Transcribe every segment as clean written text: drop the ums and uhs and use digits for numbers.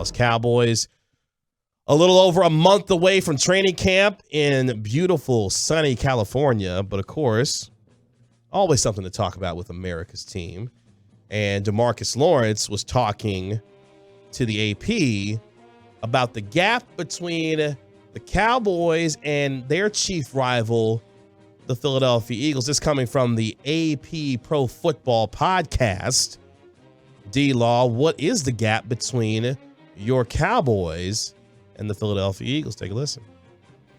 Dallas Cowboys. A little over a month away from training camp in beautiful, sunny California. But, of course, always something to talk about with America's team. And DeMarcus Lawrence was talking to the AP about the gap between the Cowboys and their chief rival, the Philadelphia Eagles. This coming from the AP Pro Football Podcast. D-Law, what is the gap between your Cowboys and the Philadelphia Eagles? Take a listen.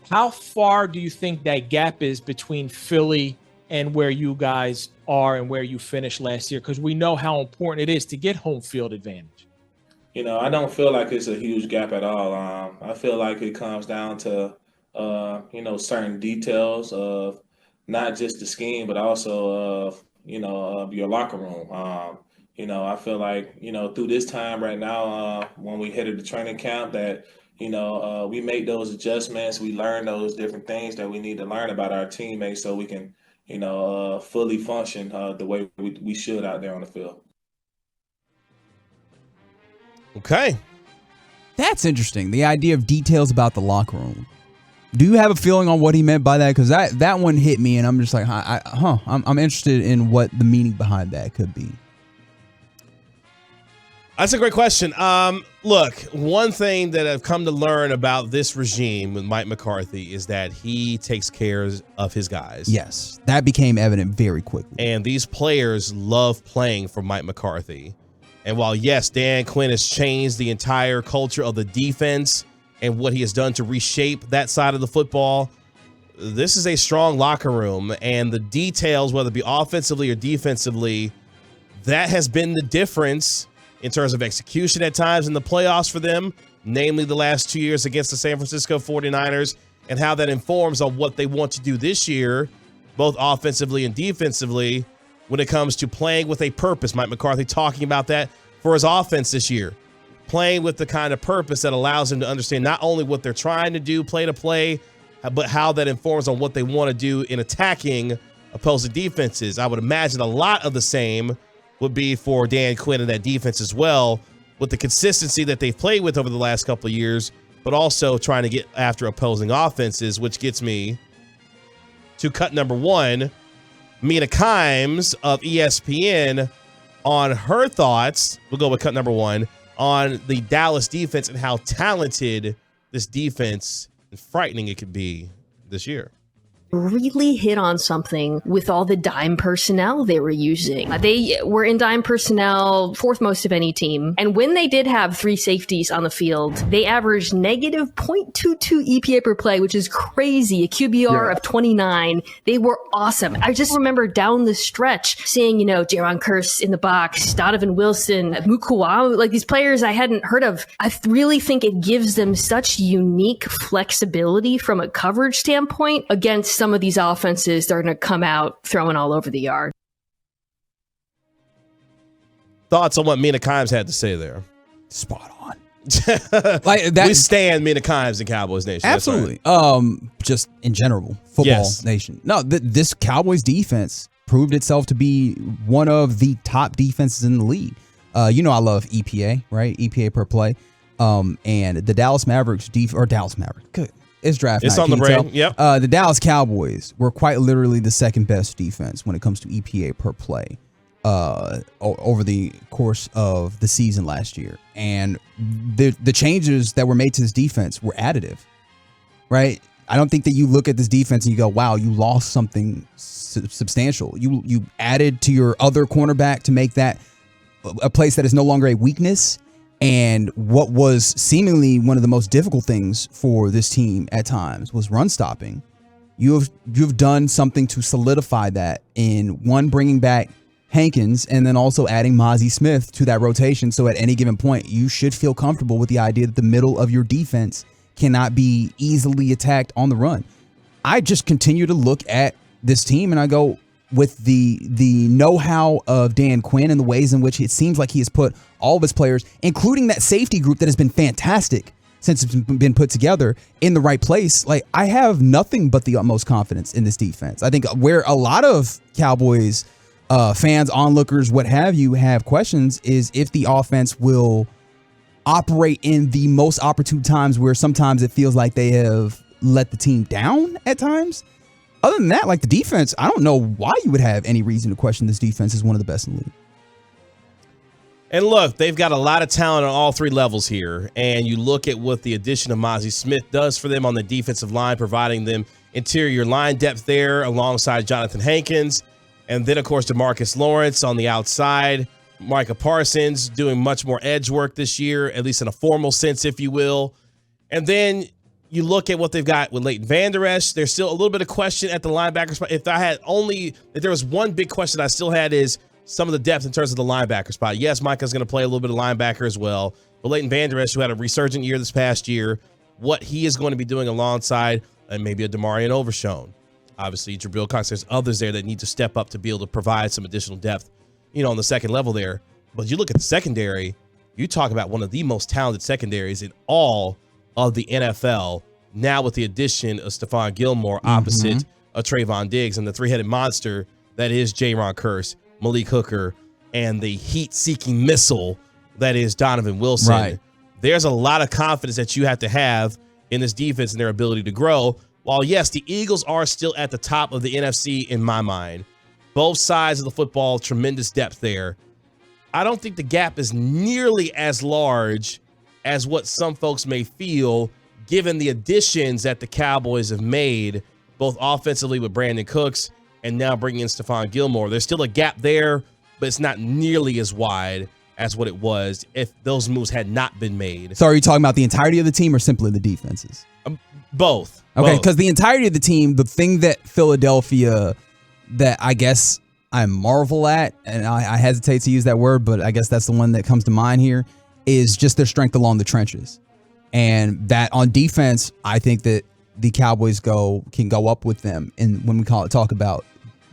How far do you think that gap is between Philly and where you guys are and where you finished last year? Because we know how important it is to get home field advantage. I don't feel like it's a huge gap at all. I feel like it comes down to, certain details of not just the scheme, but also of your locker room. I feel like, through this time right now, when we headed to training camp, that, we make those adjustments. We learn those different things that we need to learn about our teammates so we can, fully function the way we should out there on the field. Okay. That's interesting. The idea of details about the locker room. Do you have a feeling on what he meant by that? Because that one hit me, and I'm just like, I'm interested in what the meaning behind that could be. That's a great question. Look, one thing that I've come to learn about this regime with Mike McCarthy is that he takes care of his guys. Yes, that became evident very quickly. And these players love playing for Mike McCarthy. And while, yes, Dan Quinn has changed the entire culture of the defense and what he has done to reshape that side of the football, this is a strong locker room. And the details, whether it be offensively or defensively, that has been the difference in terms of execution at times in the playoffs for them, namely the last 2 years against the San Francisco 49ers, and how that informs on what they want to do this year, both offensively and defensively, when it comes to playing with a purpose. Mike McCarthy talking about that for his offense this year, playing with the kind of purpose that allows him to understand not only what they're trying to do play to play, but how that informs on what they want to do in attacking opposing defenses. I would imagine a lot of the same would be for Dan Quinn and that defense as well, with the consistency that they've played with over the last couple of years, but also trying to get after opposing offenses, which gets me to cut number one. Mina Kimes of ESPN on her thoughts, we'll go with cut number one, on the Dallas defense and how talented this defense and frightening it could be this year. Really hit on something with all the dime personnel they were using. They were in dime personnel, fourth most of any team. And when they did have three safeties on the field, they averaged negative 0.22 EPA per play, which is crazy. A QBR of 29. They were awesome. I just remember down the stretch seeing, Jaron Kearse in the box, Donovan Wilson, Mukuwa, like these players I hadn't heard of. I really think it gives them such unique flexibility from a coverage standpoint against some of these offenses that are going to come out throwing all over the yard. Thoughts on what Mina Kimes had to say there? Spot on. Like that, we stand Mina Kimes in Cowboys Nation. Absolutely. Right. Just in general, football nation. No, this Cowboys defense proved itself to be one of the top defenses in the league. I love EPA, right? EPA per play. And the Dallas Mavericks good. It's draft night. It's on the brain. Yep. The Dallas Cowboys were quite literally the second best defense when it comes to EPA per play over the course of the season last year. And the changes that were made to this defense were additive, right? I don't think that you look at this defense and you go, wow, you lost something substantial. You added to your other cornerback to make that a place that is no longer a weakness. And what was seemingly one of the most difficult things for this team at times was run stopping. You've done something to solidify that in one, bringing back Hankins, and then also adding Mozzie Smith to that rotation. So at any given point, you should feel comfortable with the idea that the middle of your defense cannot be easily attacked on the run. I just continue to look at this team and I go, with the know-how of Dan Quinn and the ways in which it seems like he has put all of his players, including that safety group that has been fantastic since it's been put together, in the right place. Like, I have nothing but the utmost confidence in this defense. I think where a lot of Cowboys fans, onlookers, what have you, have questions is if the offense will operate in the most opportune times where sometimes it feels like they have let the team down at times. Other than that, like the defense, I don't know why you would have any reason to question this defense is one of the best in the league. And look, they've got a lot of talent on all three levels here. And you look at what the addition of Mozzie Smith does for them on the defensive line, providing them interior line depth there alongside Jonathan Hankins. And then, of course, DeMarcus Lawrence on the outside. Micah Parsons doing much more edge work this year, at least in a formal sense, if you will. And then you look at what they've got with Leighton Vander Esch. There's still a little bit of question at the linebacker spot. If there was one big question I still had is some of the depth in terms of the linebacker spot. Yes, Micah's going to play a little bit of linebacker as well. But Leighton Vander Esch, who had a resurgent year this past year, what he is going to be doing alongside and maybe a DeMarion Overshown. Obviously, Jabril Cox, there's others there that need to step up to be able to provide some additional depth, on the second level there. But you look at the secondary, you talk about one of the most talented secondaries in all of the NFL, now with the addition of Stephon Gilmore opposite of Trayvon Diggs and the three-headed monster that is Jaron Kearse, Malik Hooker, and the heat-seeking missile that is Donovan Wilson. Right. There's a lot of confidence that you have to have in this defense and their ability to grow. While, yes, the Eagles are still at the top of the NFC in my mind. Both sides of the football, tremendous depth there. I don't think the gap is nearly as large as what some folks may feel, given the additions that the Cowboys have made, both offensively with Brandon Cooks and now bringing in Stephon Gilmore. There's still a gap there, but it's not nearly as wide as what it was if those moves had not been made. So are you talking about the entirety of the team or simply the defenses? Both. Okay, because the entirety of the team, the thing that Philadelphia, that I guess I marvel at, and I hesitate to use that word, but I guess that's the one that comes to mind here, is just their strength along the trenches. And that on defense, I think that the Cowboys can go up with them. And when we talk about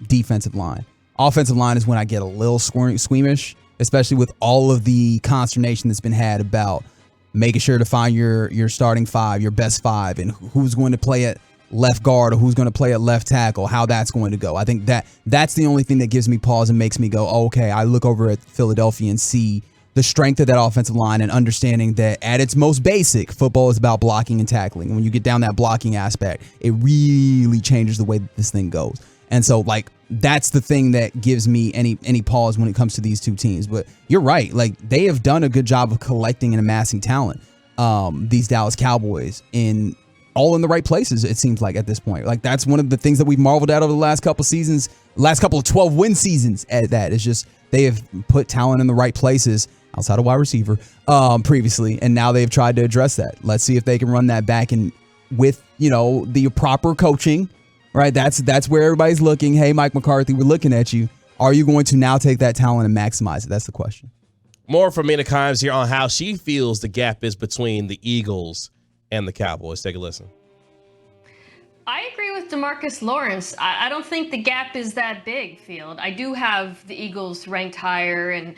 defensive line, offensive line is when I get a little squeamish, especially with all of the consternation that's been had about making sure to find your starting five, your best five, and who's going to play at left guard or who's going to play at left tackle, how that's going to go. I think that's the only thing that gives me pause and makes me go, oh, okay, I look over at Philadelphia and see the strength of that offensive line and understanding that at its most basic, football is about blocking and tackling. And when you get down that blocking aspect, it really changes the way that this thing goes. And so, like, that's the thing that gives me any pause when it comes to these two teams. But you're right. Like, they have done a good job of collecting and amassing talent, these Dallas Cowboys, all in the right places, it seems like, at this point. Like, that's one of the things that we've marveled at over the last couple seasons, last couple of 12-win seasons at that. It's just they have put talent in the right places outside of wide receiver previously, and now they've tried to address that. Let's see if they can run that back and with, the proper coaching, right? That's where everybody's looking. Hey, Mike McCarthy, we're looking at you. Are you going to now take that talent and maximize it? That's the question. More from Mina Kimes here on how she feels the gap is between the Eagles and the Cowboys. Take a listen. I agree with DeMarcus Lawrence. I don't think the gap is that big, Field. I do have the Eagles ranked higher in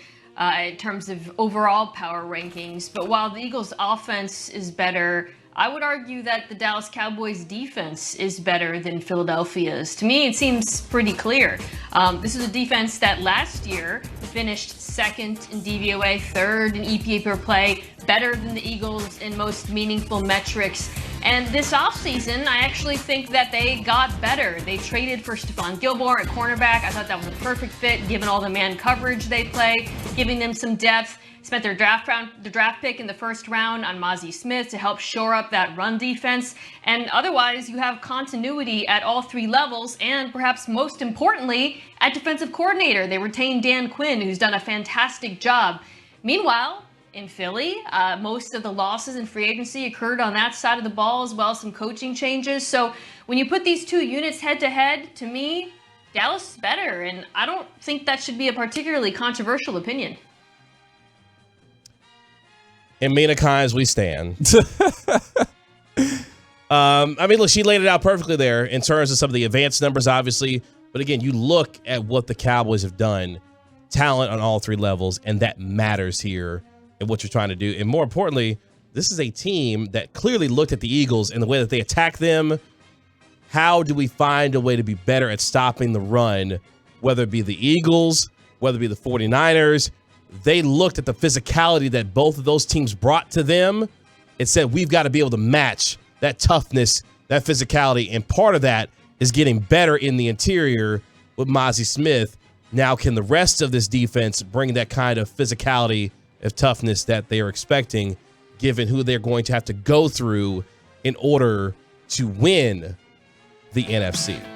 terms of overall power rankings. But while the Eagles' offense is better, I would argue that the Dallas Cowboys' defense is better than Philadelphia's. To me, it seems pretty clear. This is a defense that last year finished second in DVOA, third in EPA per play, better than the Eagles in most meaningful metrics. And this offseason, I actually think that they got better. They traded for Stephon Gilmore at cornerback. I thought that was a perfect fit, given all the man coverage they play, giving them some depth. Spent their draft pick in the first round on Mozzie Smith to help shore up that run defense. And otherwise, you have continuity at all three levels, and perhaps most importantly, at defensive coordinator. They retained Dan Quinn, who's done a fantastic job. Meanwhile, in Philly, most of the losses in free agency occurred on that side of the ball, as well as some coaching changes. So when you put these two units head to head, to me, Dallas is better. And I don't think that should be a particularly controversial opinion. In Mina Kimes, we stand. Look, she laid it out perfectly there in terms of some of the advanced numbers, obviously. But again, you look at what the Cowboys have done, talent on all three levels, and that matters here in what you're trying to do. And more importantly, this is a team that clearly looked at the Eagles and the way that they attack them. How do we find a way to be better at stopping the run, whether it be the Eagles, whether it be the 49ers, they looked at the physicality that both of those teams brought to them and said, we've got to be able to match that toughness, that physicality. And part of that is getting better in the interior with Mozzie Smith. Now, can the rest of this defense bring that kind of physicality of toughness that they are expecting, given who they're going to have to go through in order to win the NFC?